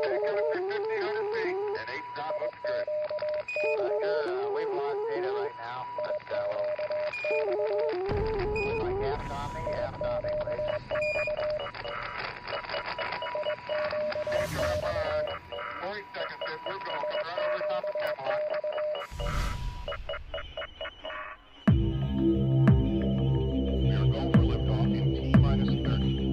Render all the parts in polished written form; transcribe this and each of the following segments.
They're coming for 1,500 feet, and 8 knot looks good. We've lost data right now, but like half Tommy, please. Take her up, 40 seconds, if we're going, come right over top of Camelot. We are going for liftoff in T-minus 30.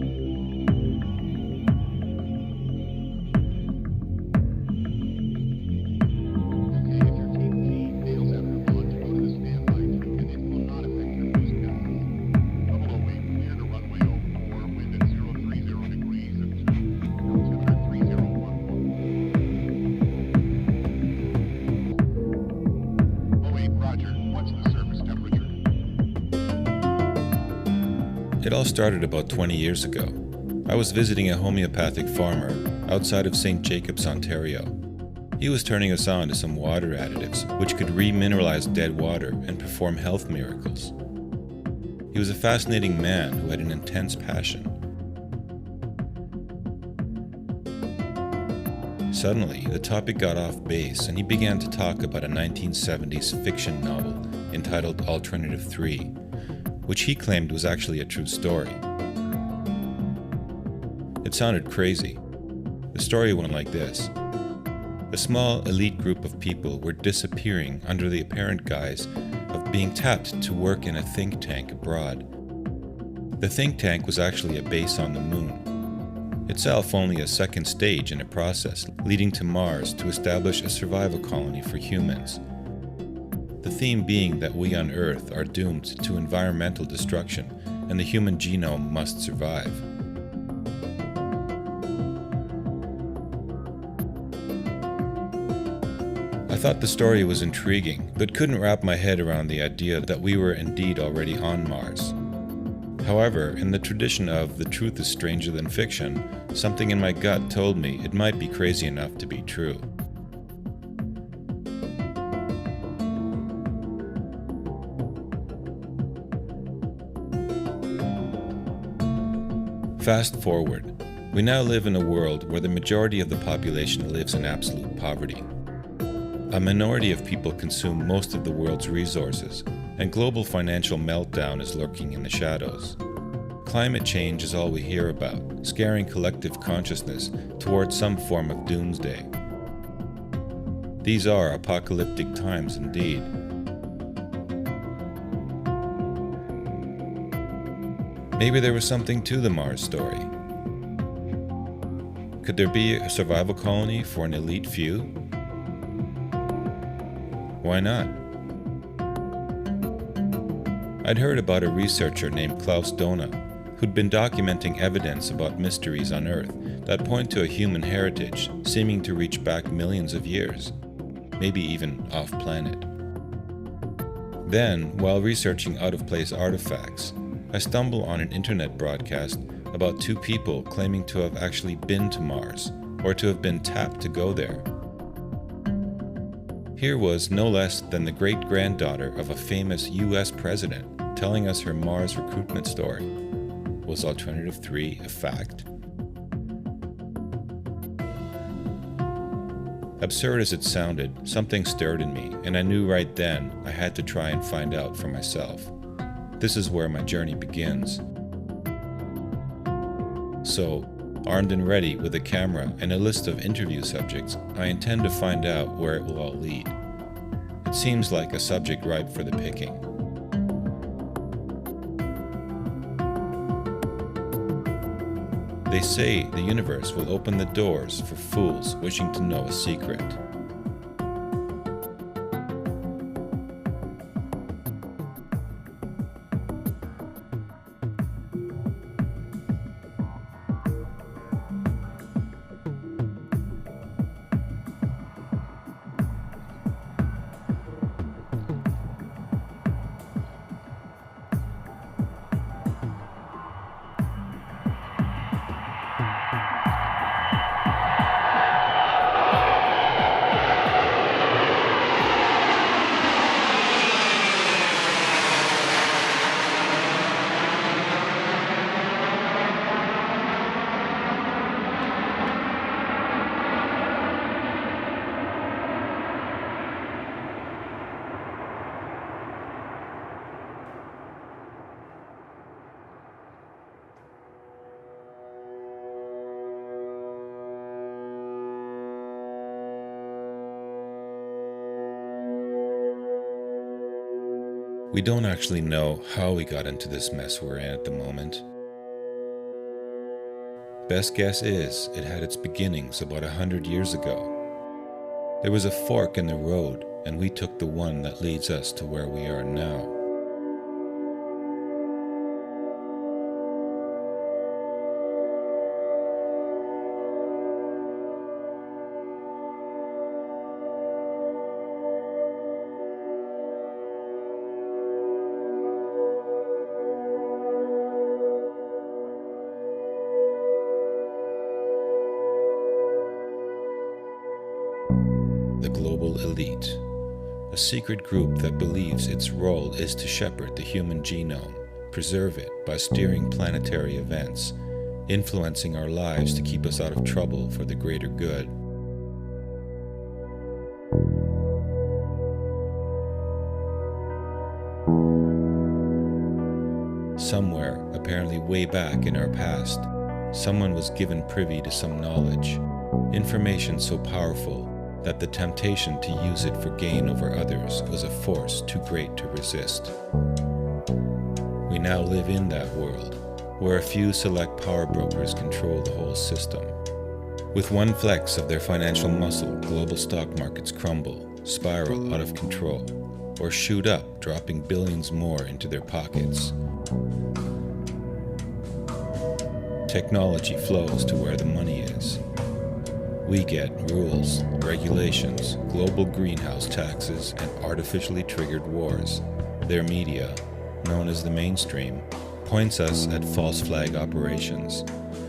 It all started about 20 years ago. I was visiting a homeopathic farmer outside of St. Jacobs, Ontario. He was turning us on to some water additives which could remineralize dead water and perform health miracles. He was a fascinating man who had an intense passion. Suddenly, the topic got off base and he began to talk about a 1970s fiction novel entitled Alternative 3, which he claimed was actually a true story. It sounded crazy. The story went like this. A small elite group of people were disappearing under the apparent guise of being tapped to work in a think tank abroad. The think tank was actually a base on the moon, itself only a second stage in a process leading to Mars to establish a survival colony for humans. The theme being that we on Earth are doomed to environmental destruction and the human genome must survive. I thought the story was intriguing, but couldn't wrap my head around the idea that we were indeed already on Mars. However, in the tradition of the truth is stranger than fiction, something in my gut told me it might be crazy enough to be true. Fast forward, we now live in a world where the majority of the population lives in absolute poverty. A minority of people consume most of the world's resources, and global financial meltdown is lurking in the shadows. Climate change is all we hear about, scaring collective consciousness towards some form of doomsday. These are apocalyptic times indeed. Maybe there was something to the Mars story. Could there be a survival colony for an elite few? Why not? I'd heard about a researcher named Klaus Dona, who'd been documenting evidence about mysteries on Earth that point to a human heritage seeming to reach back millions of years, maybe even off-planet. Then, while researching out-of-place artifacts, I stumble on an internet broadcast about two people claiming to have actually been to Mars, or to have been tapped to go there. Here was no less than the great-granddaughter of a famous US president telling us her Mars recruitment story. Was Alternative 3 a fact? Absurd as it sounded, something stirred in me, and I knew right then I had to try and find out for myself. This is where my journey begins. So, armed and ready with a camera and a list of interview subjects, I intend to find out where it will all lead. It seems like a subject ripe for the picking. They say the universe will open the doors for fools wishing to know a secret. We don't actually know how we got into this mess we're in at the moment. Best guess is it had its beginnings about 100 years ago. There was a fork in the road, and we took the one that leads us to where we are now. The global elite, a secret group that believes its role is to shepherd the human genome, preserve it by steering planetary events, influencing our lives to keep us out of trouble for the greater good. Somewhere, apparently way back in our past, someone was given privy to some knowledge, information so powerful that the temptation to use it for gain over others was a force too great to resist. We now live in that world, where a few select power brokers control the whole system. With one flex of their financial muscle, global stock markets crumble, spiral out of control, or shoot up, dropping billions more into their pockets. Technology flows to where the money is. We get rules, regulations, global greenhouse taxes, and artificially triggered wars. Their media, known as the mainstream, points us at false flag operations,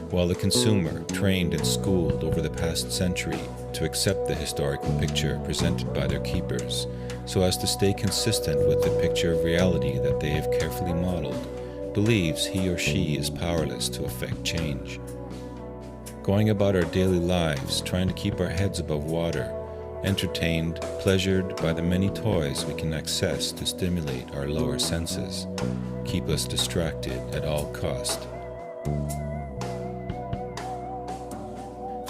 while the consumer, trained and schooled over the past century to accept the historical picture presented by their keepers, so as to stay consistent with the picture of reality that they have carefully modeled, believes he or she is powerless to effect change. Going about our daily lives, trying to keep our heads above water, entertained, pleasured by the many toys we can access to stimulate our lower senses, keep us distracted at all cost.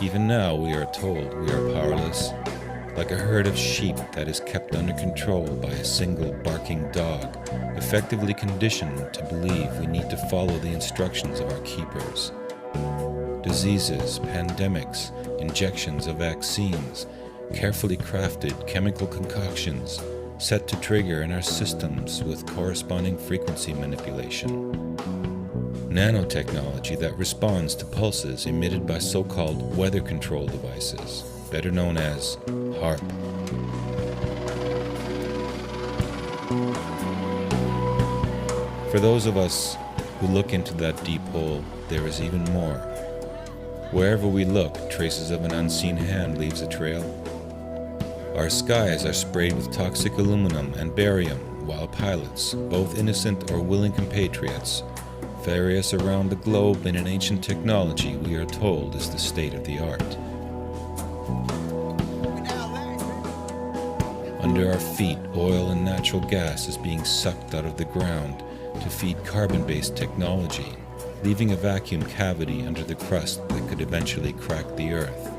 Even now we are told we are powerless, like a herd of sheep that is kept under control by a single barking dog, effectively conditioned to believe we need to follow the instructions of our keepers. Diseases, pandemics, injections of vaccines, carefully crafted chemical concoctions set to trigger in our systems with corresponding frequency manipulation. Nanotechnology that responds to pulses emitted by so-called weather control devices, better known as HAARP. For those of us who look into that deep hole, there is even more. Wherever we look, traces of an unseen hand leaves a trail. Our skies are sprayed with toxic aluminum and barium, while pilots, both innocent or willing compatriots, ferry us around the globe in an ancient technology we are told is the state of the art. Under our feet, oil and natural gas is being sucked out of the ground to feed carbon-based technology, leaving a vacuum cavity under the crust that could eventually crack the earth,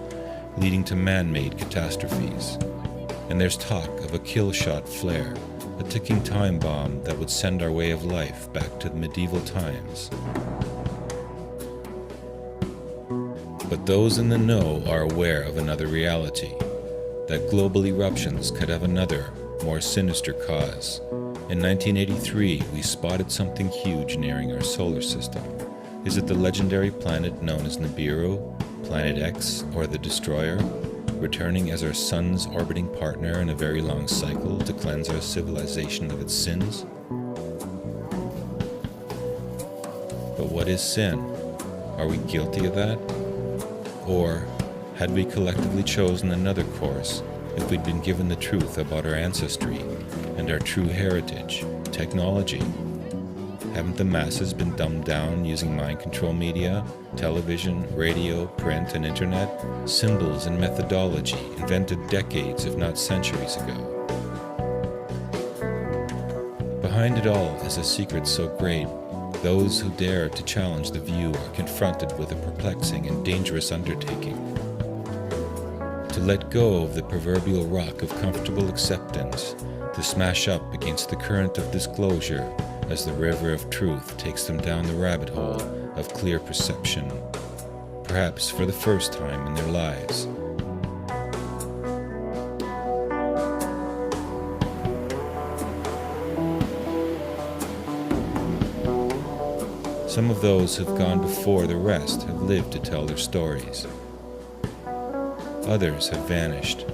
leading to man-made catastrophes. And there's talk of a kill-shot flare, a ticking time bomb that would send our way of life back to the medieval times. But those in the know are aware of another reality, that global eruptions could have another, more sinister cause. In 1983, we spotted something huge nearing our solar system. Is it the legendary planet known as Nibiru, Planet X, or the Destroyer, returning as our sun's orbiting partner in a very long cycle to cleanse our civilization of its sins? But what is sin? Are we guilty of that? Or had we collectively chosen another course if we'd been given the truth about our ancestry and our true heritage, technology? Haven't the masses been dumbed down using mind control media, television, radio, print, and internet? Symbols and methodology invented decades, if not centuries ago. Behind it all is a secret so great, those who dare to challenge the view are confronted with a perplexing and dangerous undertaking. to let go of the proverbial rock of comfortable acceptance, to smash up against the current of disclosure as the river of truth takes them down the rabbit hole of clear perception, perhaps for the first time in their lives. Some of those who've gone before the rest have lived to tell their stories. Others have vanished.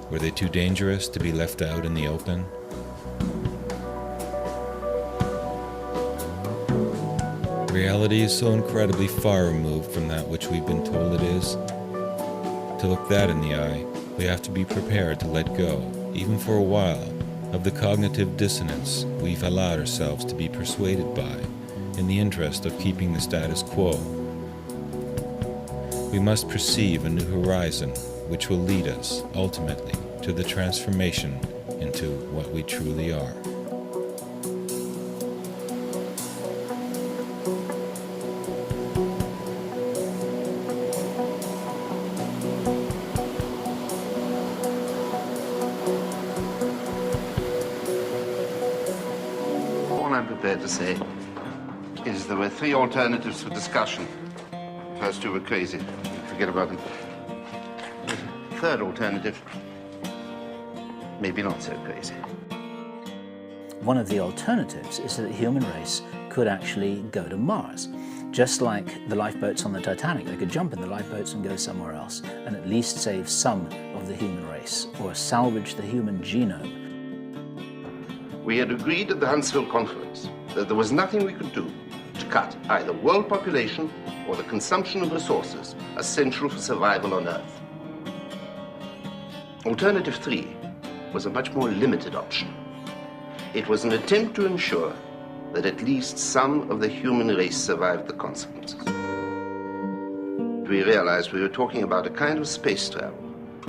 Were they too dangerous to be left out in the open? Reality is so incredibly far removed from that which we've been told it is. To look that in the eye, we have to be prepared to let go, even for a while, of the cognitive dissonance we've allowed ourselves to be persuaded by, in the interest of keeping the status quo. We must perceive a new horizon which will lead us, ultimately, to the transformation into what we truly are. All I'm prepared to say is there were three alternatives for discussion. The first two were crazy. Forget about them. The third alternative, maybe not so crazy. One of the alternatives is that the human race could actually go to Mars. Just like the lifeboats on the Titanic, they could jump in the lifeboats and go somewhere else and at least save some of the human race or salvage the human genome. We had agreed at the Huntsville conference that there was nothing we could do to cut either world population or the consumption of resources essential for survival on Earth. Alternative 3 was a much more limited option. It was an attempt to ensure that at least some of the human race survived the consequences. We realized we were talking about a kind of space travel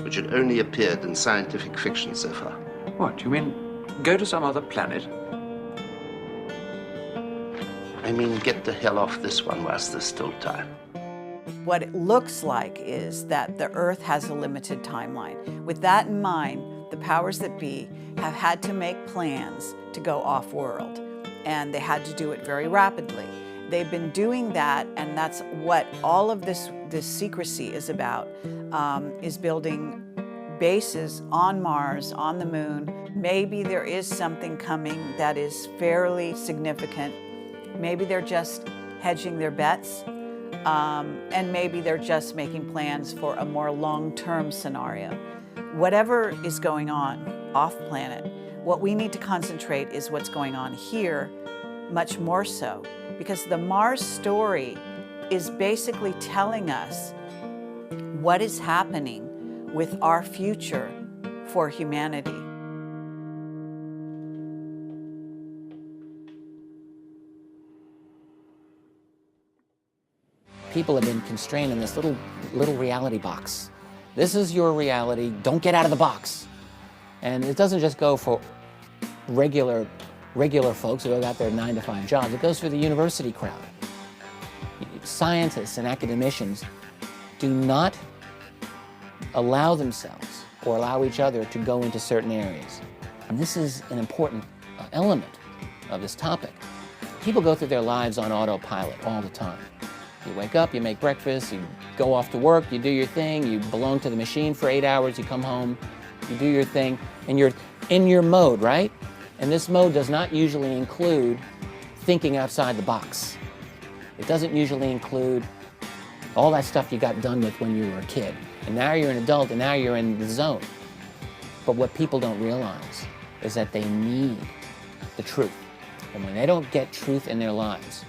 which had only appeared in scientific fiction so far. What, you mean go to some other planet? I mean, get the hell off this one whilst there's still time. What it looks like is that the Earth has a limited timeline. With that in mind, the powers that be have had to make plans to go off-world, and they had to do it very rapidly. They've been doing that, and that's what all of this secrecy is about, is building bases on Mars, on the moon. Maybe there is something coming that is fairly significant. Maybe they're just hedging their bets, and maybe they're just making plans for a more long-term scenario. Whatever is going on off-planet, what we need to concentrate is what's going on here, much more so, because the Mars story is basically telling us what is happening with our future for humanity. People have been constrained in this little reality box. This is your reality, don't get out of the box. And it doesn't just go for regular folks who have got their 9-to-5 jobs, it goes for the university crowd. Scientists and academicians do not allow themselves or allow each other to go into certain areas. And this is an important element of this topic. People go through their lives on autopilot all the time. You wake up, you make breakfast, you go off to work, you do your thing, you belong to the machine for 8 hours, you come home, you do your thing, and you're in your mode, right? And this mode does not usually include thinking outside the box. It doesn't usually include all that stuff you got done with when you were a kid. And now you're an adult, and now you're in the zone. But what people don't realize is that they need the truth. And when they don't get truth in their lives,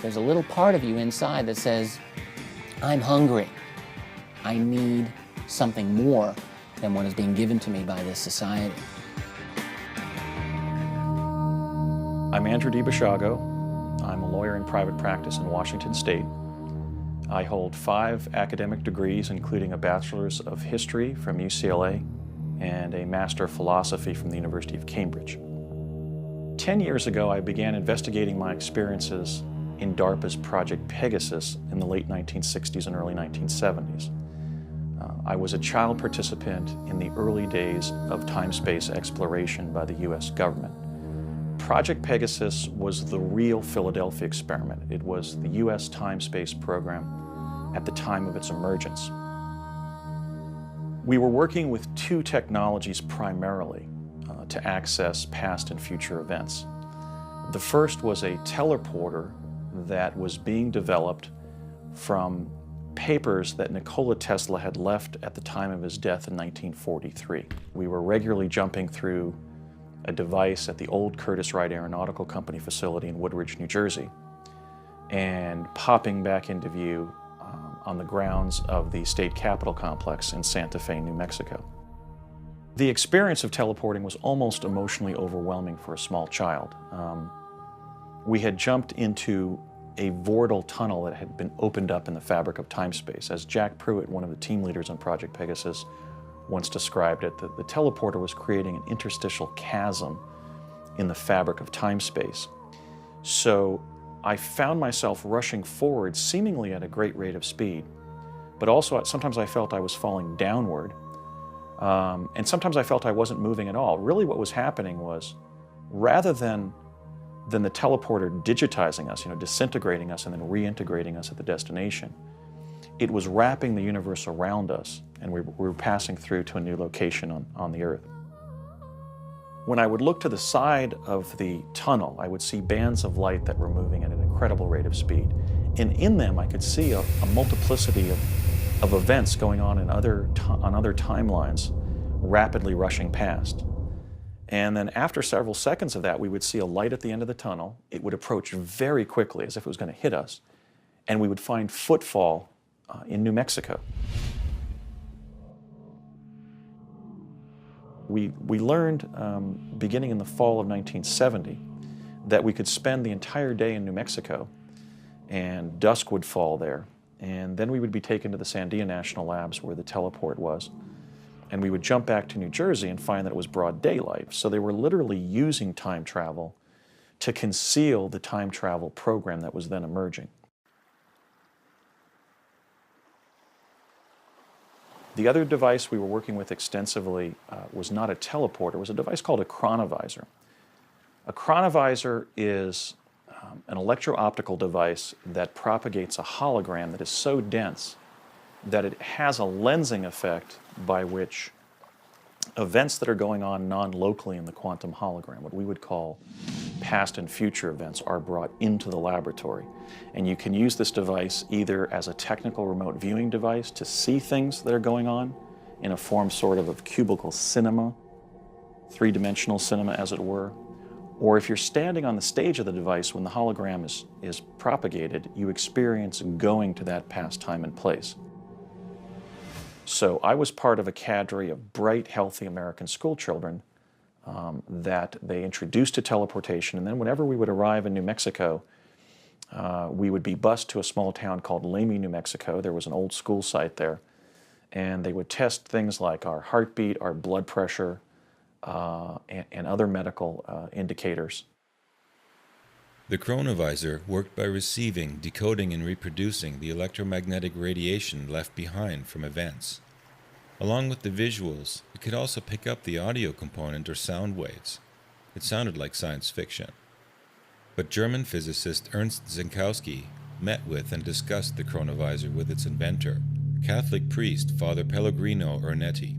there's a little part of you inside that says, I'm hungry. I need something more than what is being given to me by this society. I'm Andrew DiBasciago. I'm a lawyer in private practice in Washington State. I hold 5 academic degrees, including a Bachelor's of History from UCLA and a Master of Philosophy from the University of Cambridge. 10 years ago, I began investigating my experiences in DARPA's Project Pegasus in the late 1960s and early 1970s. I was a child participant in the early days of time-space exploration by the US government. Project Pegasus was the real Philadelphia experiment. It was the US time-space program at the time of its emergence. We were working with two technologies primarily to access past and future events. The first was a teleporter that was being developed from papers that Nikola Tesla had left at the time of his death in 1943. We were regularly jumping through a device at the old Curtiss-Wright Aeronautical Company facility in Woodridge, New Jersey, and popping back into view on the grounds of the State Capitol Complex in Santa Fe, New Mexico. The experience of teleporting was almost emotionally overwhelming for a small child. We had jumped into a vortal tunnel that had been opened up in the fabric of time-space. As Jack Pruitt, one of the team leaders on Project Pegasus, once described it, the teleporter was creating an interstitial chasm in the fabric of time-space. So I found myself rushing forward seemingly at a great rate of speed, but also sometimes I felt I was falling downward, and sometimes I felt I wasn't moving at all. Really what was happening was, rather than the teleporter digitizing us, disintegrating us and then reintegrating us at the destination, it was wrapping the universe around us, and we were passing through to a new location on the Earth. When I would look to the side of the tunnel, I would see bands of light that were moving at an incredible rate of speed. And in them, I could see a multiplicity of events going on on other timelines, rapidly rushing past. And then after several seconds of that, we would see a light at the end of the tunnel. It would approach very quickly as if it was going to hit us. And we would find footfall in New Mexico. We learned, beginning in the fall of 1970, that we could spend the entire day in New Mexico, and dusk would fall there. And then we would be taken to the Sandia National Labs where the teleport was. And we would jump back to New Jersey and find that it was broad daylight. So they were literally using time travel to conceal the time travel program that was then emerging. The other device we were working with extensively was not a teleporter, it was a device called a chronovisor. A chronovisor is an electro-optical device that propagates a hologram that is so dense that it has a lensing effect by which events that are going on non-locally in the quantum hologram, what we would call past and future events, are brought into the laboratory. And you can use this device either as a technical remote viewing device to see things that are going on in a form sort of cubical cinema, three-dimensional cinema as it were, or if you're standing on the stage of the device when the hologram is propagated, you experience going to that past time and place. So I was part of a cadre of bright, healthy American school children that they introduced to teleportation, and then whenever we would arrive in New Mexico, we would be bused to a small town called Lamy, New Mexico. There was an old school site there, and they would test things like our heartbeat, our blood pressure, and other medical indicators. The chronovisor worked by receiving, decoding, and reproducing the electromagnetic radiation left behind from events. Along with the visuals, it could also pick up the audio component or sound waves. It sounded like science fiction. But German physicist Ernst Zinkowski met with and discussed the chronovisor with its inventor, Catholic priest Father Pellegrino Ernetti.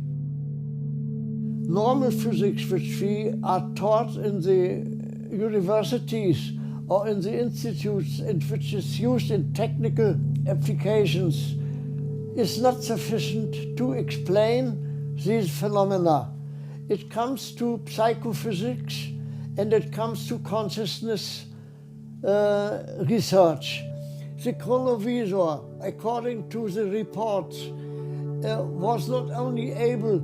Normal physics, which we are taught in the universities or in the institutes and which is used in technical applications, is not sufficient to explain these phenomena. It comes to psychophysics and it comes to consciousness research. The chronovisor, according to the reports, was not only able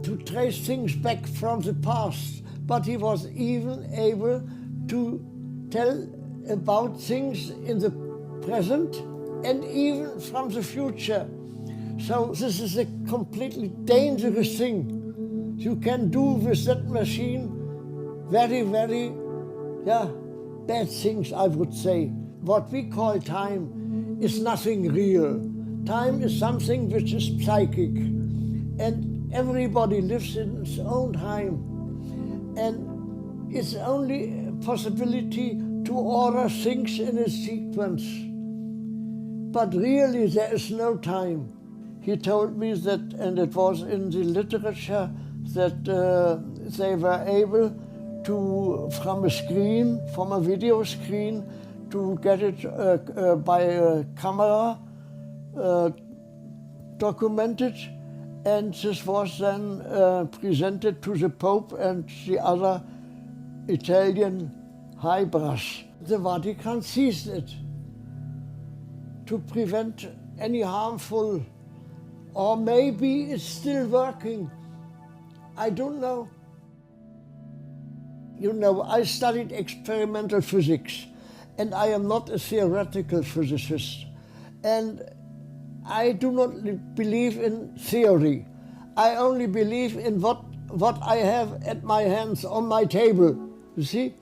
to trace things back from the past, but he was even able to tell about things in the present and even from the future. So this is a completely dangerous thing. You can do with that machine very, very bad things, I would say. What we call time is nothing real. time is something which is psychic, and everybody lives in its own time. And it's only a possibility to order things in a sequence. But really there is no time. He told me that, and it was in the literature, that they were able to, from a video screen, to get it by a camera documented, and this was then presented to the Pope and the other Italian high brass. The Vatican seized it to prevent any harmful, or maybe it's still working. I don't know. You know, I studied experimental physics, and I am not a theoretical physicist. And I do not believe in theory. I only believe in what I have at my hands on my table, you see,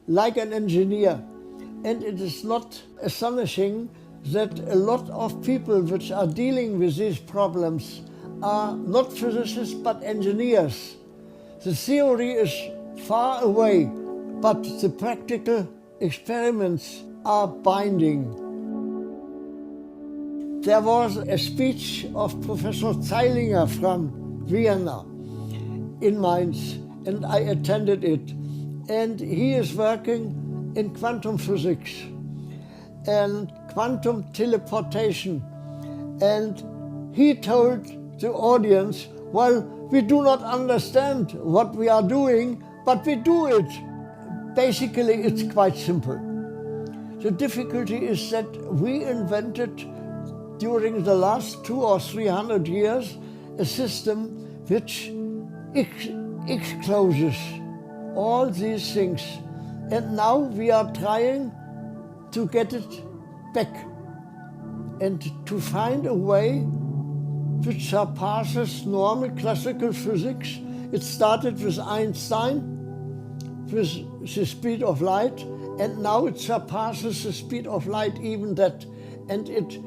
like an engineer. And it is not astonishing that a lot of people which are dealing with these problems are not physicists but engineers. The theory is far away, but the practical experiments are binding. There was a speech of Professor Zeilinger from Vienna in Mainz, and I attended it. And he is working in quantum physics and quantum teleportation. And he told the audience, well, we do not understand what we are doing, but we do it. Basically, it's quite simple. The difficulty is that we invented during the last 200 or 300 years a system which excloses all these things. And now we are trying to get it back and to find a way which surpasses normal classical physics. It started with Einstein, with the speed of light, and now it surpasses the speed of light, even that. And it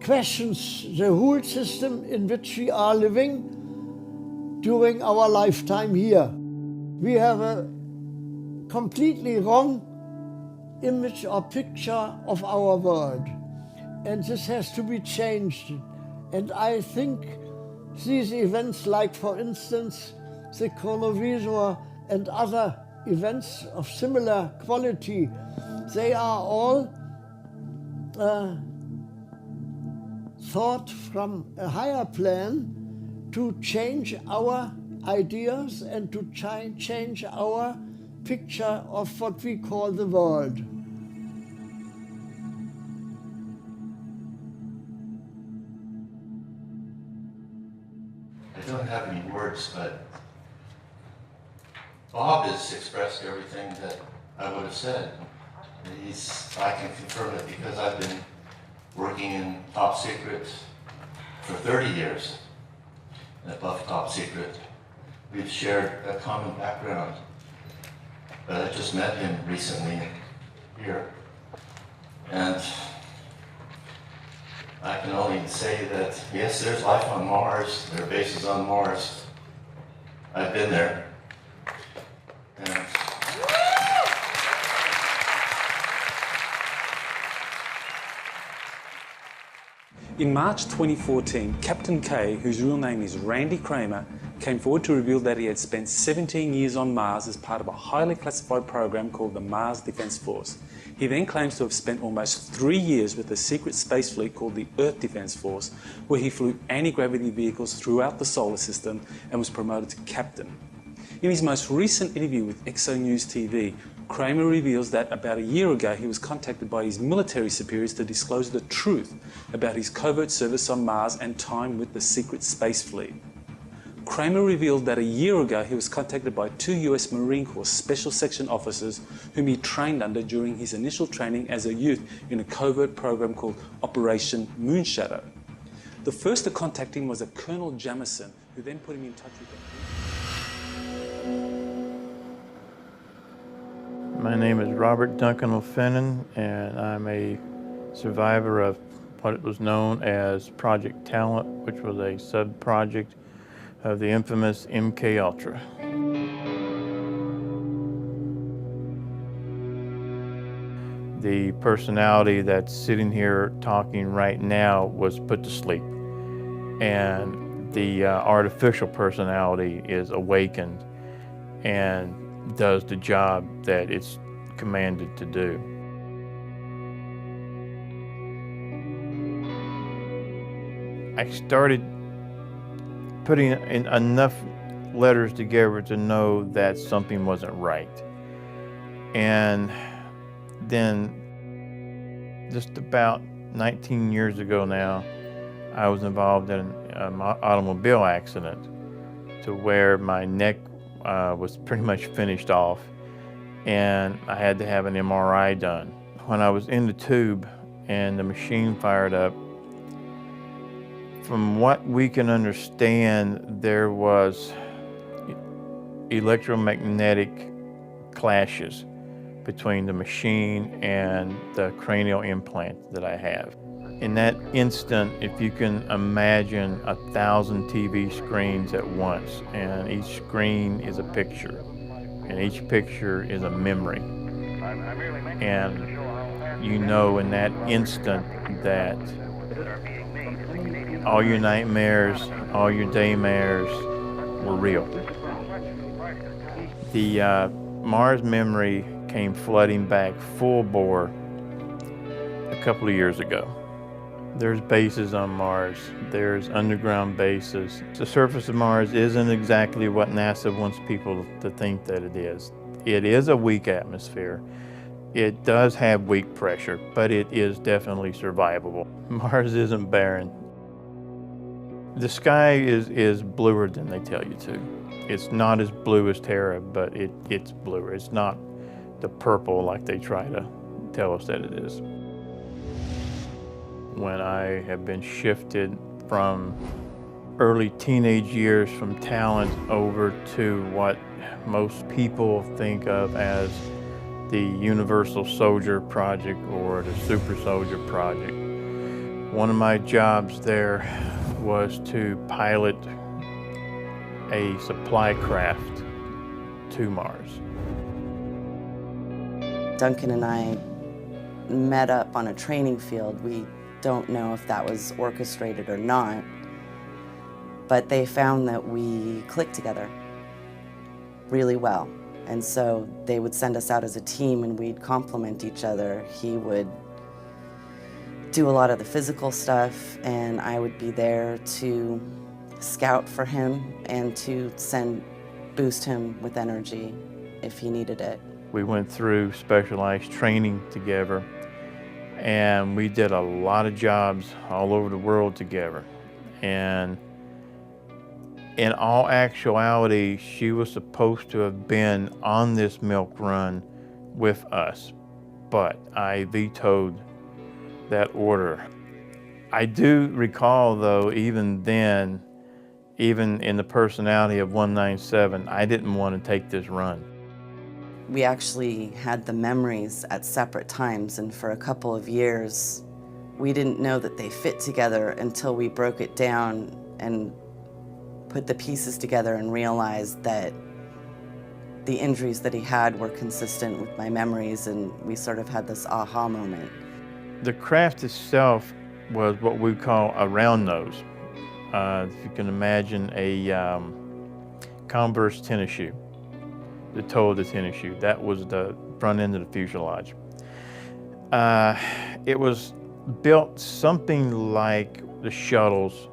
questions the whole system in which we are living during our lifetime here. We have a completely wrong image or picture of our world, and this has to be changed. And I think these events, like for instance the chronovisor and other events of similar quality, they are all thought from a higher plan to change our ideas and to change our picture of what we call the world. I don't have any words, but Bob has expressed everything that I would have said. I can confirm it because I've been working in top secret for 30 years, and above top secret. We've shared a common background, but I just met him recently here. And I can only say that, yes, there's life on Mars, there are bases on Mars. I've been there. And in March 2014, Captain K, whose real name is Randy Kramer, came forward to reveal that he had spent 17 years on Mars as part of a highly classified program called the Mars Defense Force. He then claims to have spent almost 3 years with a secret space fleet called the Earth Defense Force, where he flew anti-gravity vehicles throughout the solar system and was promoted to captain. In his most recent interview with Exo News TV, Kramer reveals that about a year ago he was contacted by his military superiors to disclose the truth about his covert service on Mars and time with the secret space fleet. Kramer revealed that a year ago he was contacted by 2 US Marine Corps Special Section officers whom he trained under during his initial training as a youth in a covert program called Operation Moonshadow. The first to contact him was a Colonel Jamison, who then put him in touch with him. My name is Robert Duncan O'Finnan, and I'm a survivor of what was known as Project Talent, which was a sub-project of the infamous MK Ultra. The personality that's sitting here talking right now was put to sleep, and the artificial personality is awakened and does the job that it's commanded to do. I started putting in enough letters together to know that something wasn't right. And then just about 19 years ago now, I was involved in an automobile accident to where my neck was pretty much finished off, and I had to have an MRI done. When I was in the tube and the machine fired up, from what we can understand, there was electromagnetic clashes between the machine and the cranial implant that I have. In that instant, if you can imagine 1,000 TV screens at once, and each screen is a picture, and each picture is a memory. And you know in that instant that all your nightmares, all your daymares were real. The Mars memory came flooding back full bore a couple of years ago. There's bases on Mars, there's underground bases. The surface of Mars isn't exactly what NASA wants people to think that it is. It is a weak atmosphere. It does have weak pressure, but it is definitely survivable. Mars isn't barren. The sky is bluer than they tell you to. It's not as blue as Terra, but it's bluer. It's not the purple like they try to tell us that it is. When I have been shifted from early teenage years from talent over to what most people think of as the Universal Soldier Project or the Super Soldier Project. One of my jobs there was to pilot a supply craft to Mars. Duncan and I met up on a training field. We don't know if that was orchestrated or not, but they found that we clicked together really well. And so they would send us out as a team and we'd complement each other. He would do a lot of the physical stuff, and I would be there to scout for him and to boost him with energy if he needed it. We went through specialized training together, and we did a lot of jobs all over the world together. And in all actuality, she was supposed to have been on this milk run with us, but I vetoed that order. I do recall though, even then, even in the personality of 197, I didn't want to take this run. We actually had the memories at separate times, and for a couple of years, we didn't know that they fit together until we broke it down and put the pieces together and realized that the injuries that he had were consistent with my memories, and we sort of had this aha moment. The craft itself was what we call a round nose. If you can imagine a Converse tennis shoe, the toe of the tennis shoe. That was the front end of the fuselage. It was built something like the shuttles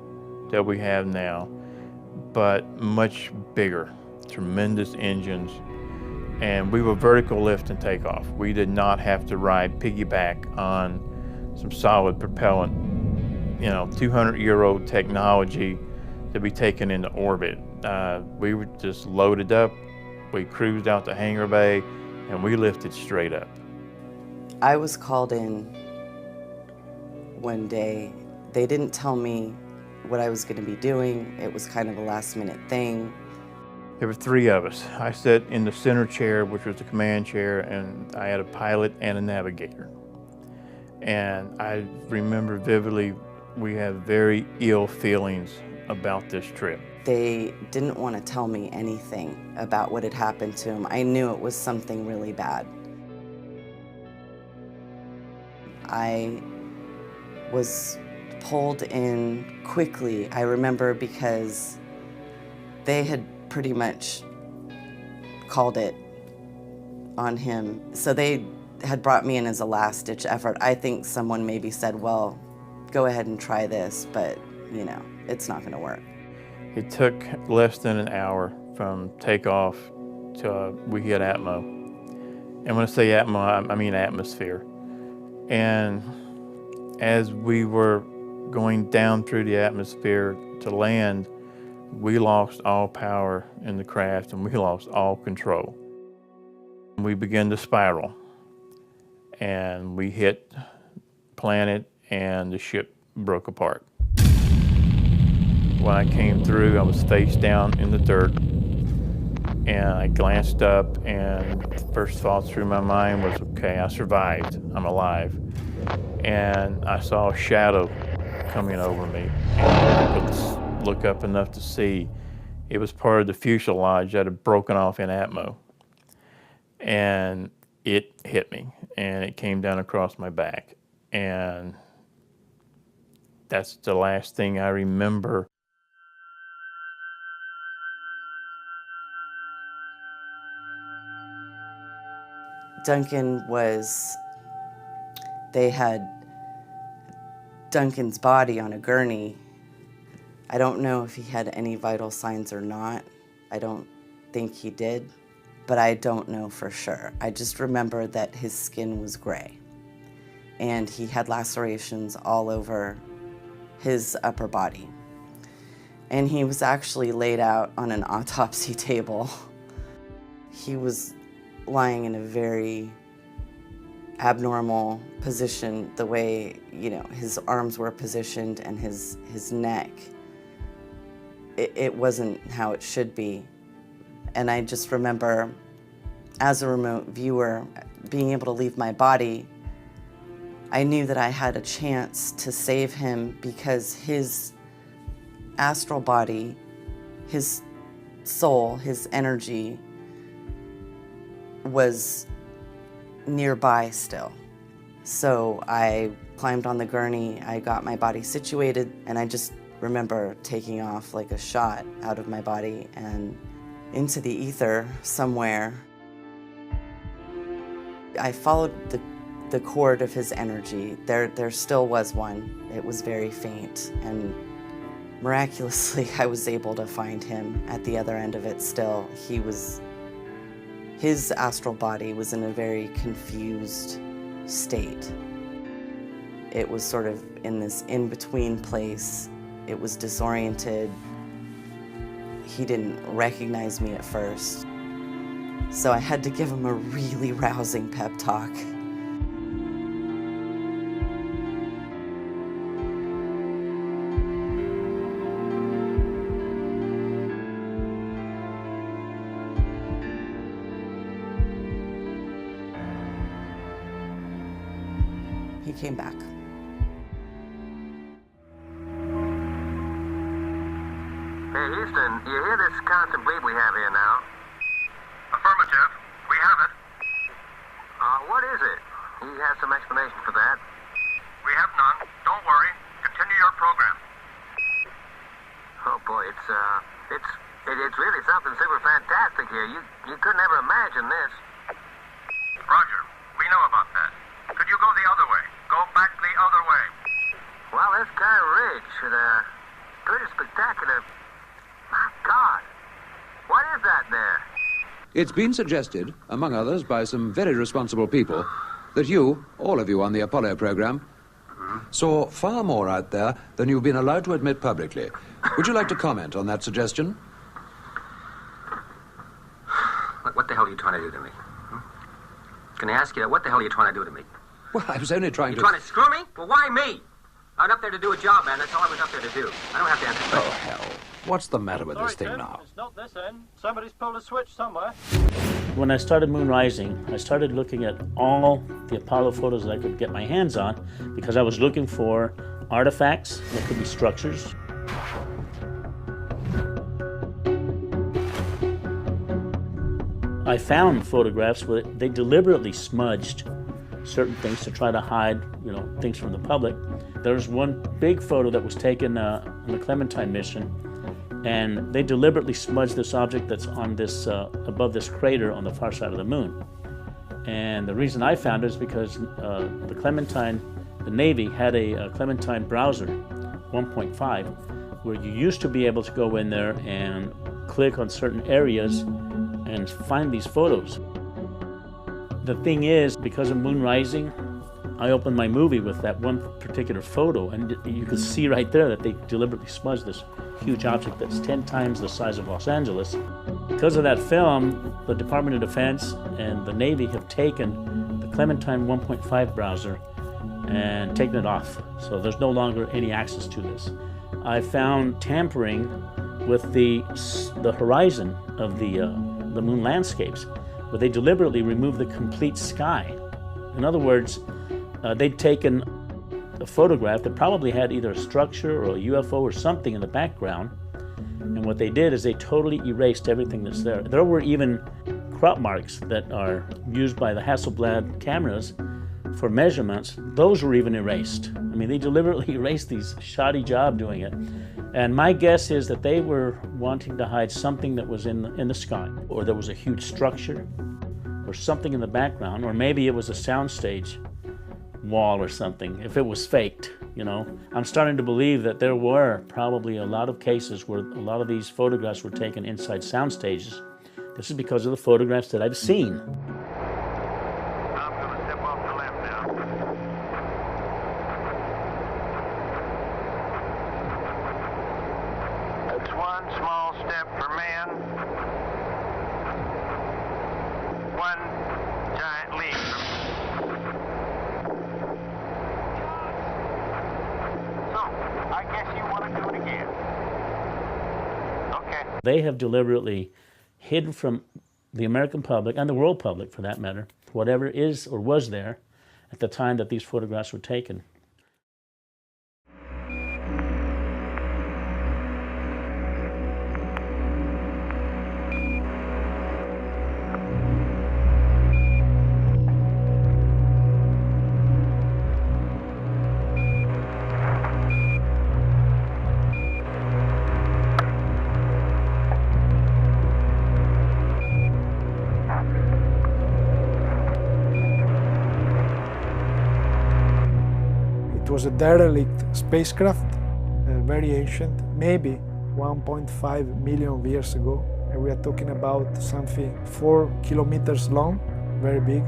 that we have now, but much bigger, tremendous engines. And we were vertical lift and takeoff. We did not have to ride piggyback on some solid propellant, 200-year-old technology to be taken into orbit. We were just loaded up, we cruised out the hangar bay, and we lifted straight up. I was called in one day. They didn't tell me what I was going to be doing. It was kind of a last-minute thing. There were three of us. I sat in the center chair, which was the command chair, and I had a pilot and a navigator. And I remember vividly, we had very ill feelings about this trip. They didn't want to tell me anything about what had happened to him. I knew it was something really bad. I was pulled in quickly, I remember, because they had pretty much called it on him. So they had brought me in as a last-ditch effort. I think someone maybe said, well, go ahead and try this, but, you know, it's not going to work. It took less than an hour from takeoff to we hit Atmo. And when I say Atmo, I mean atmosphere. And as we were going down through the atmosphere to land, we lost all power in the craft and we lost all control. We began to spiral and we hit planet and the ship broke apart. When I came through, I was face down in the dirt and I glanced up and the first thought through my mind was, okay, I survived, I'm alive. And I saw a shadow coming over me and I could look up enough to see it was part of the fuselage that had broken off in Atmo. And it hit me and it came down across my back. And that's the last thing I remember. Duncan was, they had Duncan's body on a gurney. I don't know if he had any vital signs or not. I don't think he did, but I don't know for sure. I just remember that his skin was gray and he had lacerations all over his upper body. And he was actually laid out on an autopsy table. He was lying in a very abnormal position, the way, you know, his arms were positioned and his neck. It wasn't how it should be. And I just remember, as a remote viewer, being able to leave my body, I knew that I had a chance to save him because his astral body, his soul, his energy was nearby still. So I climbed on the gurney, I got my body situated, and I just remember taking off like a shot out of my body and into the ether somewhere. I followed the cord of his energy. There still was one. It was very faint, and miraculously I was able to find him at the other end of it still. His astral body was in a very confused state. It was sort of in this in-between place. It was disoriented. He didn't recognize me at first. So I had to give him a really rousing pep talk. He came back. Hey, Houston, you hear this constant bleep we have here now? Affirmative. We have it. What is it? He has some explanation for that. We have none. Don't worry. Continue your program. Oh boy, it's really something super fantastic here. You couldn't ever imagine this. Roger. We know about that. Could you go the other way? Go back the other way. Well, this guy Ridge, pretty spectacular. My God. What is that there? It's been suggested, among others by some very responsible people, that you, all of you on the Apollo program, saw far more out there than you've been allowed to admit publicly. Would you like to comment on that suggestion? What the hell are you trying to do to me? Can I ask you, what the hell are you trying to do to me? Well, I was only trying You trying to screw me? Well, why me? I'm up there to do a job, man. That's all I was up there to do. I don't have to answer questions. Oh, hell. What's the matter with this thing now? It's not this end. Somebody's pulled a switch somewhere. When I started moon rising, I started looking at all the Apollo photos that I could get my hands on because I was looking for artifacts that could be structures. I found photographs where they deliberately smudged certain things to try to hide, things from the public. There's one big photo that was taken on the Clementine mission, and they deliberately smudged this object that's on this above this crater on the far side of the moon. And the reason I found it is because the Clementine, the Navy had a Clementine browser, 1.5, where you used to be able to go in there and click on certain areas and find these photos. The thing is, because of moon rising, I opened my movie with that one particular photo, and you can see right there that they deliberately smudged this huge object that's 10 times the size of Los Angeles. Because of that film, the Department of Defense and the Navy have taken the Clementine 1.5 browser and taken it off. So there's no longer any access to this. I found tampering with the horizon of the moon landscapes, where they deliberately removed the complete sky. In other words, they'd taken a photograph that probably had either a structure or a UFO or something in the background, and what they did is they totally erased everything that's there. There were even crop marks that are used by the Hasselblad cameras for measurements. Those were even erased. I mean, they deliberately erased these. Shoddy job doing it. And my guess is that they were wanting to hide something that was in the sky, or there was a huge structure, or something in the background, or maybe it was a soundstage wall or something, if it was faked, I'm starting to believe that there were probably a lot of cases where a lot of these photographs were taken inside sound stages. This is because of the photographs that I've seen. They have deliberately hidden from the American public, and the world public for that matter, whatever is or was there at the time that these photographs were taken. It was a derelict spacecraft, very ancient, maybe 1.5 million years ago. And we are talking about something 4 kilometers long, very big.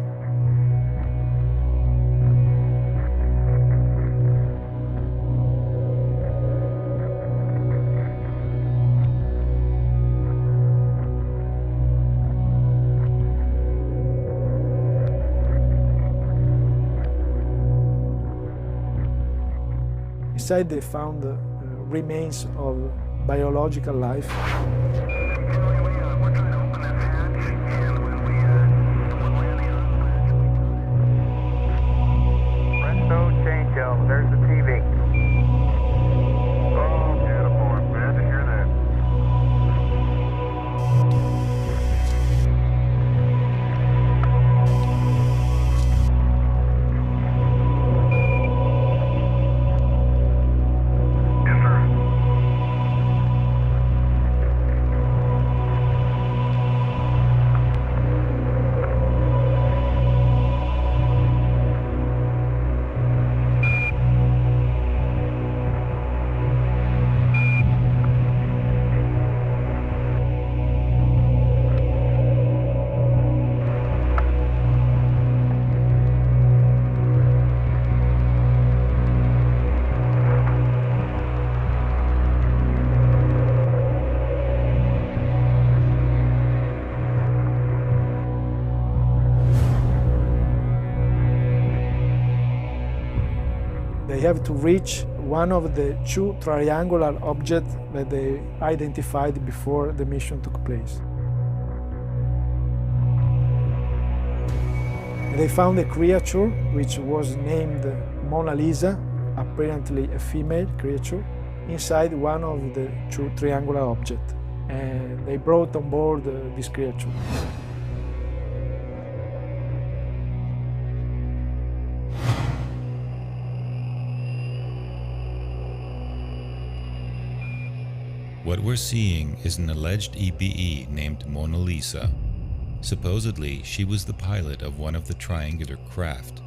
Inside they found remains of biological life. Presto, changeover. There's the TV. Oh, beautiful. I'm glad to hear that. They have to reach one of the two triangular objects that they identified before the mission took place. They found a creature which was named Mona Lisa, apparently a female creature, inside one of the two triangular objects. And they brought on board this creature. What we're seeing is an alleged EBE named Mona Lisa. Supposedly, she was the pilot of one of the triangular craft.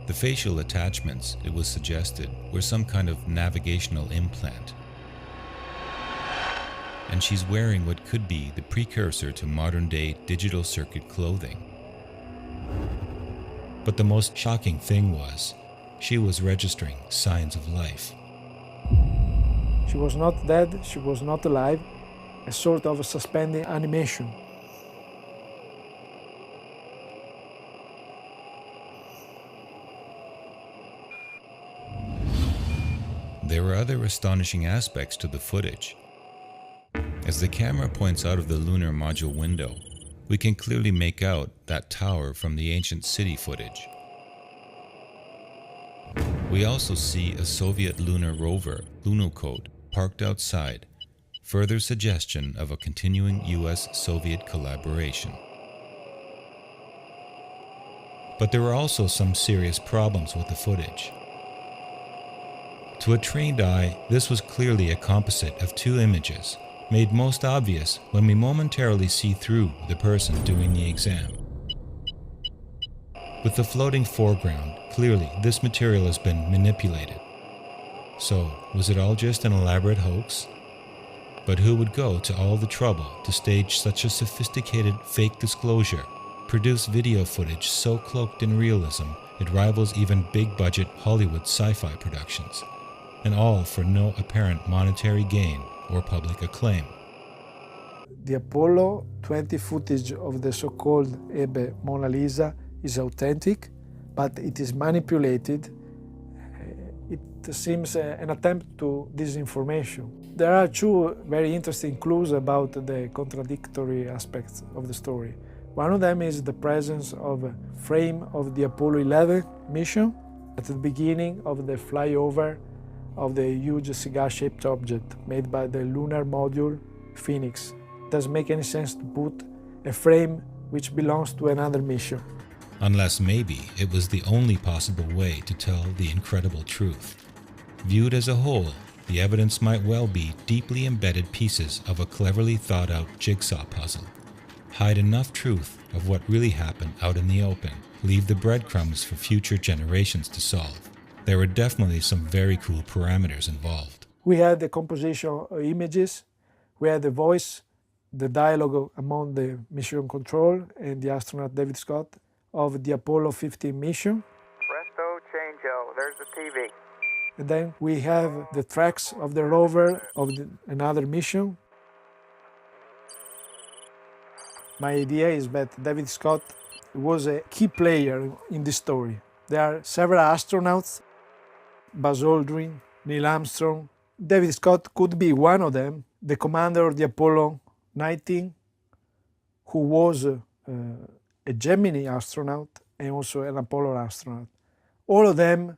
The facial attachments, it was suggested, were some kind of navigational implant. And she's wearing what could be the precursor to modern-day digital circuit clothing. But the most shocking thing was, she was registering signs of life. She was not dead, she was not alive, a sort of suspended animation. There were other astonishing aspects to the footage. As the camera points out of the lunar module window, we can clearly make out that tower from the ancient city footage. We also see a Soviet lunar rover, Lunokhod, parked outside, further suggestion of a continuing US-Soviet collaboration. But there were also some serious problems with the footage. To a trained eye, this was clearly a composite of two images, made most obvious when we momentarily see through the person doing the exam. With the floating foreground, clearly this material has been manipulated. So, was it all just an elaborate hoax? But who would go to all the trouble to stage such a sophisticated fake disclosure, produce video footage so cloaked in realism it rivals even big-budget Hollywood sci-fi productions, and all for no apparent monetary gain or public acclaim? The Apollo 20 footage of the so-called EBE Mona Lisa is authentic, but it is manipulated. It seems an attempt to disinformation. There are two very interesting clues about the contradictory aspects of the story. One of them is the presence of a frame of the Apollo 11 mission at the beginning of the flyover of the huge cigar-shaped object made by the lunar module Phoenix. It doesn't make any sense to put a frame which belongs to another mission. Unless maybe it was the only possible way to tell the incredible truth. Viewed as a whole, the evidence might well be deeply embedded pieces of a cleverly thought-out jigsaw puzzle. Hide enough truth of what really happened out in the open, leave the breadcrumbs for future generations to solve. There were definitely some very cool parameters involved. We had the composition of images, we had the voice, the dialogue among the mission control and the astronaut David Scott of the Apollo 15 mission. Presto, changeo, there's the TV. And then we have the tracks of the rover of another mission. My idea is that David Scott was a key player in this story. There are several astronauts, Buzz Aldrin, Neil Armstrong. David Scott could be one of them, the commander of the Apollo 19, who was a Gemini astronaut and also an Apollo astronaut. All of them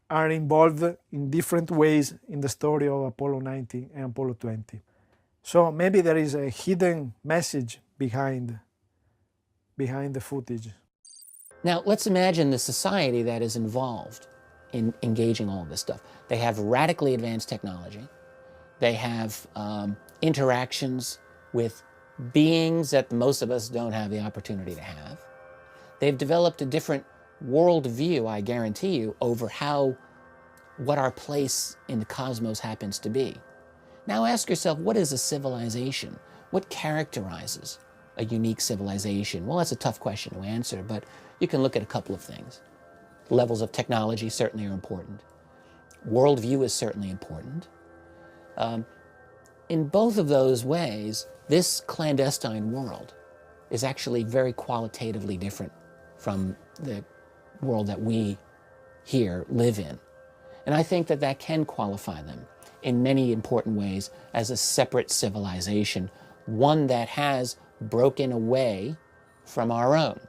are involved in different ways in the story of Apollo 19 and Apollo 20. So maybe there is a hidden message behind the footage. Now, let's imagine the society that is involved in engaging all of this stuff. They have radically advanced technology. They have interactions with beings that most of us don't have the opportunity to have. They've developed a different worldview, I guarantee you, over what our place in the cosmos happens to be. Now ask yourself, what is a civilization? What characterizes a unique civilization? Well, that's a tough question to answer, but you can look at a couple of things. Levels of technology certainly are important. Worldview is certainly important. In both of those ways, this clandestine world is actually very qualitatively different from the world that we here live in. And I think that that can qualify them in many important ways as a separate civilization, one that has broken away from our own,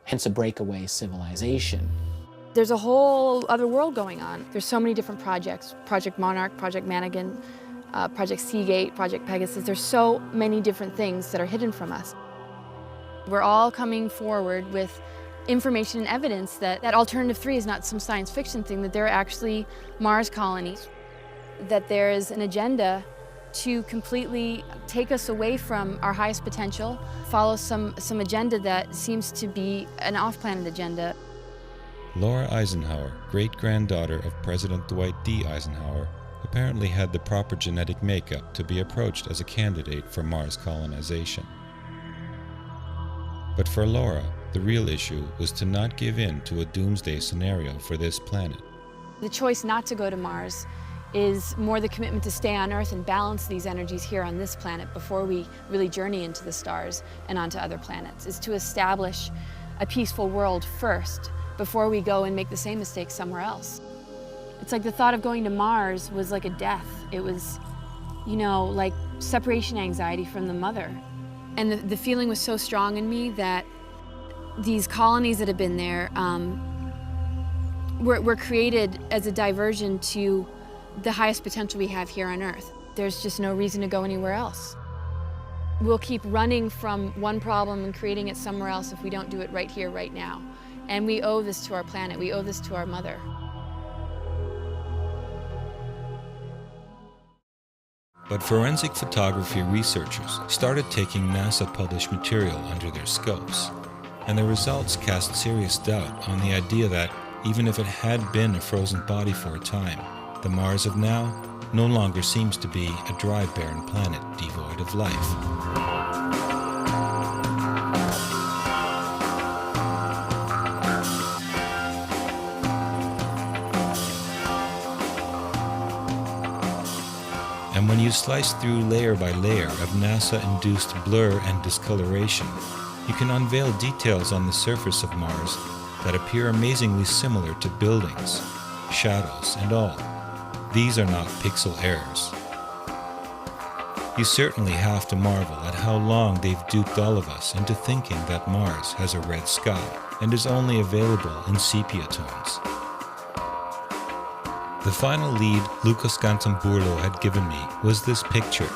hence a breakaway civilization. There's a whole other world going on. There's so many different projects, Project Monarch, Project Mannequin, Project Seagate, Project Pegasus. There's so many different things that are hidden from us. We're all coming forward with information and evidence that Alternative 3 is not some science fiction thing, that there are actually Mars colonies, that there is an agenda to completely take us away from our highest potential, follow some agenda that seems to be an off-planet agenda. Laura Eisenhower, great-granddaughter of President Dwight D. Eisenhower, apparently had the proper genetic makeup to be approached as a candidate for Mars colonization. But for Laura, the real issue was to not give in to a doomsday scenario for this planet. The choice not to go to Mars is more the commitment to stay on Earth and balance these energies here on this planet before we really journey into the stars and onto other planets, is to establish a peaceful world first before we go and make the same mistakes somewhere else. It's like the thought of going to Mars was like a death. It was, like separation anxiety from the mother. And the feeling was so strong in me that these colonies that have been there were created as a diversion to the highest potential we have here on Earth. There's just no reason to go anywhere else. We'll keep running from one problem and creating it somewhere else if we don't do it right here, right now. And we owe this to our planet. We owe this to our mother. But forensic photography researchers started taking NASA-published material under their scopes, and the results cast serious doubt on the idea that, even if it had been a frozen body for a time, the Mars of now no longer seems to be a dry, barren planet devoid of life. And when you slice through layer by layer of NASA-induced blur and discoloration, you can unveil details on the surface of Mars that appear amazingly similar to buildings, shadows, and all. These are not pixel errors. You certainly have to marvel at how long they've duped all of us into thinking that Mars has a red sky and is only available in sepia tones. The final lead Luca Scantamburlo had given me was this picture.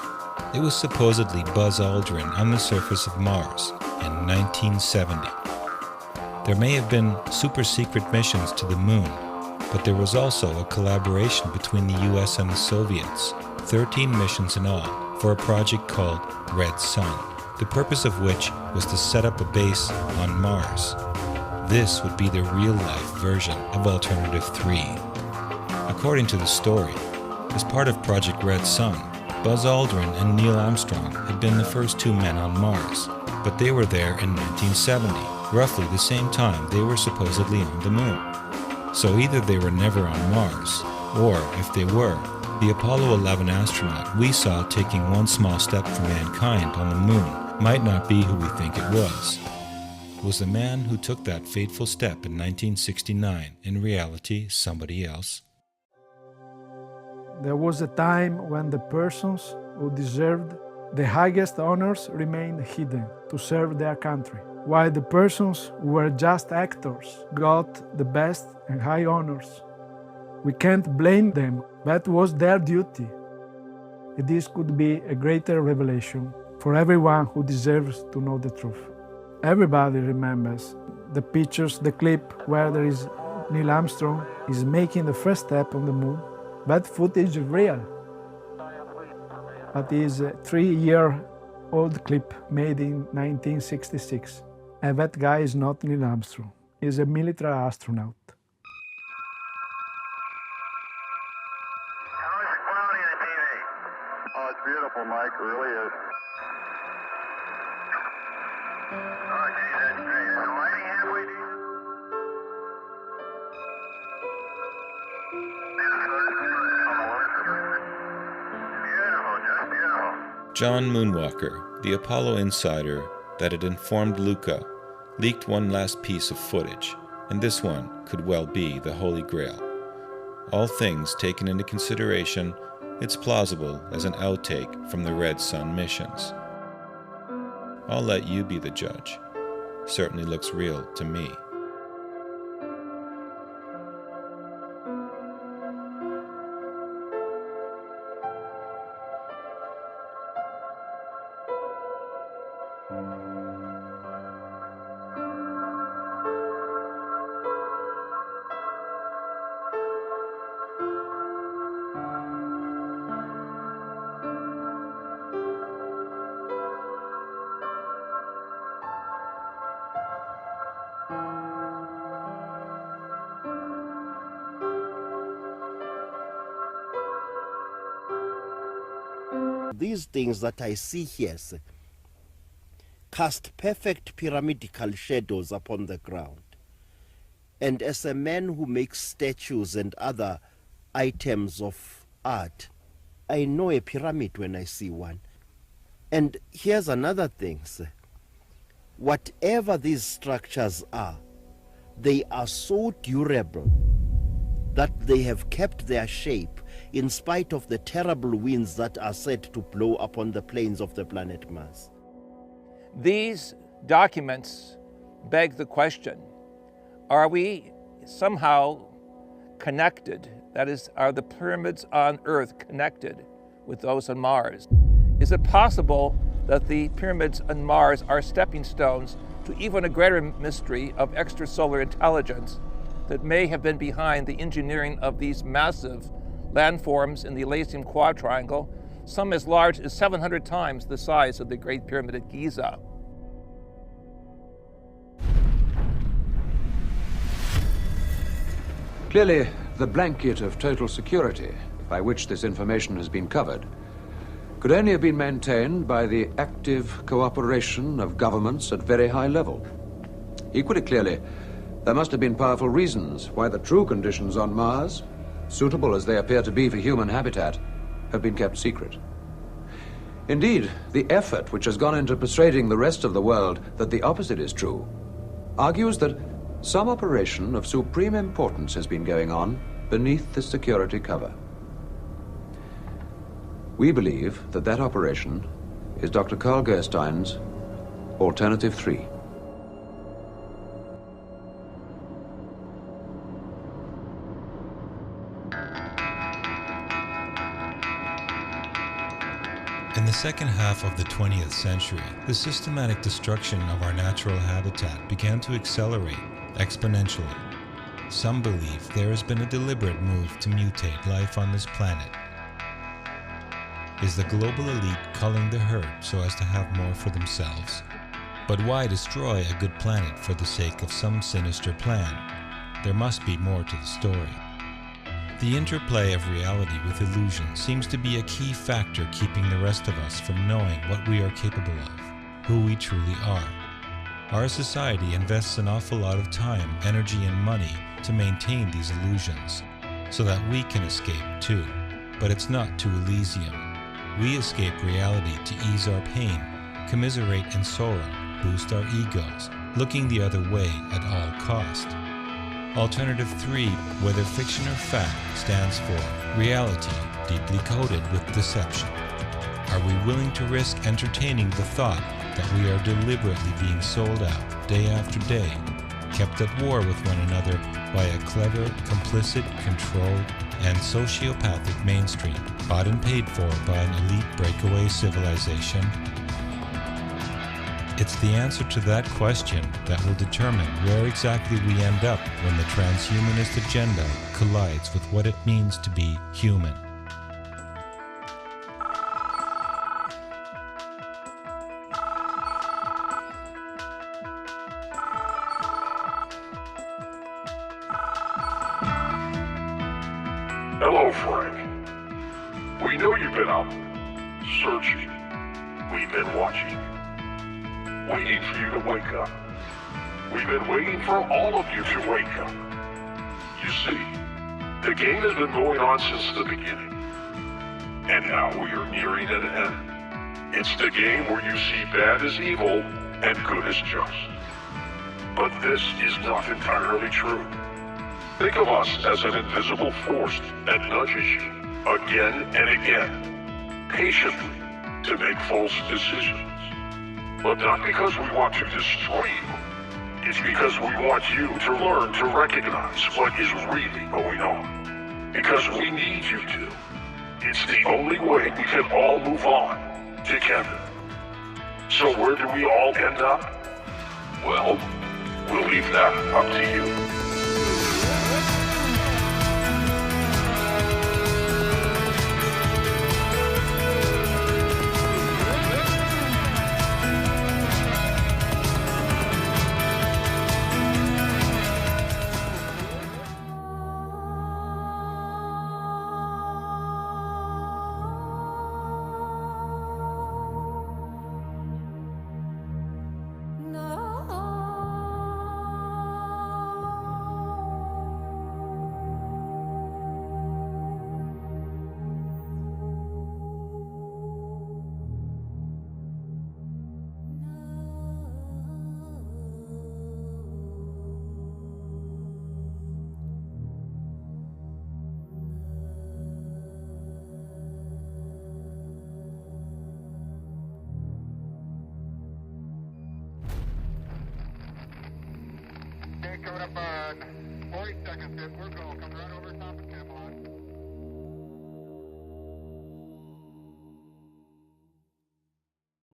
It was supposedly Buzz Aldrin on the surface of Mars in 1970. There may have been super-secret missions to the moon, but there was also a collaboration between the US and the Soviets, 13 missions in all, for a project called Red Sun, the purpose of which was to set up a base on Mars. This would be the real-life version of Alternative 3. According to the story, as part of Project Red Sun, Buzz Aldrin and Neil Armstrong had been the first two men on Mars, but they were there in 1970, roughly the same time they were supposedly on the moon. So either they were never on Mars, or, if they were, the Apollo 11 astronaut we saw taking one small step for mankind on the moon might not be who we think it was. Was the man who took that fateful step in 1969 in reality somebody else? There was a time when the persons who deserved the highest honors remained hidden to serve their country, while the persons who were just actors got the best and high honors. We can't blame them, that was their duty. This could be a greater revelation for everyone who deserves to know the truth. Everybody remembers the pictures, the clip where there is Neil Armstrong is making the first step on the moon. That footage is real. That is a 3-year-old clip made in 1966. And that guy is not Neil Armstrong. He's a military astronaut. How is the quality of the TV? Oh, it's beautiful, Mike. It really is. Oh, geez, that's great. Is the lighting halfway decent? John Moonwalker, the Apollo insider that had informed Luca, leaked one last piece of footage, and this one could well be the Holy Grail. All things taken into consideration, it's plausible as an outtake from the Red Sun missions. I'll let you be the judge. Certainly looks real to me. These things that I see here cast perfect pyramidical shadows upon the ground. And as a man who makes statues and other items of art, I know a pyramid when I see one. And here's another thing, whatever these structures are, they are so durable that they have kept their shape in spite of the terrible winds that are said to blow upon the plains of the planet Mars. These documents beg the question, are we somehow connected? That is, are the pyramids on Earth connected with those on Mars? Is it possible that the pyramids on Mars are stepping stones to even a greater mystery of extrasolar intelligence that may have been behind the engineering of these massive landforms in the Elysium Quadrangle, some as large as 700 times the size of the Great Pyramid at Giza? Clearly, the blanket of total security by which this information has been covered could only have been maintained by the active cooperation of governments at very high level. Equally clearly, there must have been powerful reasons why the true conditions on Mars, suitable as they appear to be for human habitat, have been kept secret. Indeed, the effort which has gone into persuading the rest of the world that the opposite is true argues that some operation of supreme importance has been going on beneath the security cover. We believe that that operation is Dr. Carl Gerstein's Alternative 3. In the second half of the 20th century, the systematic destruction of our natural habitat began to accelerate exponentially. Some believe there has been a deliberate move to mutate life on this planet. Is the global elite culling the herd so as to have more for themselves? But why destroy a good planet for the sake of some sinister plan? There must be more to the story. The interplay of reality with illusion seems to be a key factor keeping the rest of us from knowing what we are capable of, who we truly are. Our society invests an awful lot of time, energy, and money to maintain these illusions, so that we can escape too. But it's not to Elysium. We escape reality to ease our pain, commiserate in sorrow, boost our egos, looking the other way at all cost. Alternative 3, whether fiction or fact, stands for reality deeply coded with deception. Are we willing to risk entertaining the thought that we are deliberately being sold out day after day, kept at war with one another by a clever, complicit, controlled, and sociopathic mainstream, bought and paid for by an elite breakaway civilization? It's the answer to that question that will determine where exactly we end up when the transhumanist agenda collides with what it means to be human. Hello, Frank. We know you've been out searching. We've been watching. Waiting for you to wake up. We've been waiting for all of you to wake up. You see, the game has been going on since the beginning. And now we are nearing an end. It's the game where you see bad as evil and good as just. But this is not entirely true. Think of us as an invisible force that nudges you again and again, patiently, to make false decisions. But not because we want to destroy you. It's because we want you to learn to recognize what is really going on. Because we need you to. It's the only way we can all move on together. So where do we all end up? Well, we'll leave that up to you.